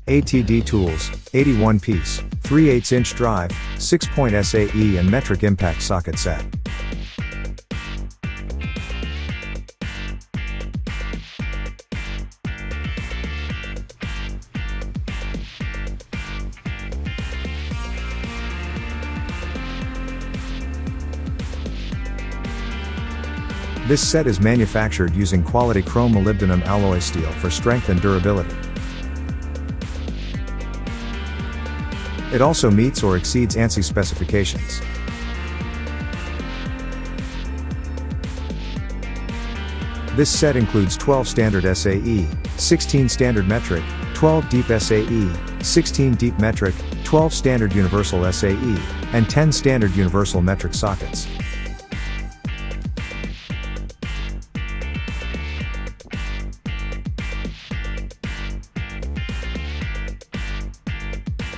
ATD tools, 81-piece, 3/8-inch drive, 6-point SAE and metric impact socket set. This set is manufactured using quality chrome molybdenum alloy steel for strength and durability. It also meets or exceeds ANSI specifications. This set includes 12 standard SAE, 16 standard metric, 12 deep SAE, 16 deep metric, 12 standard universal SAE, and 10 standard universal metric sockets.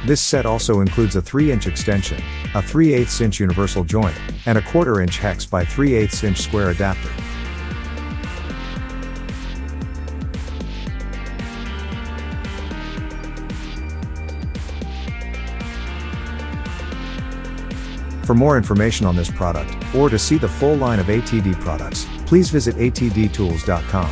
This set also includes a 3-inch extension, a 3/8-inch universal joint, and a 1/4-inch hex by 3/8-inch square adapter. For more information on this product, or to see the full line of ATD products, please visit atdtools.com.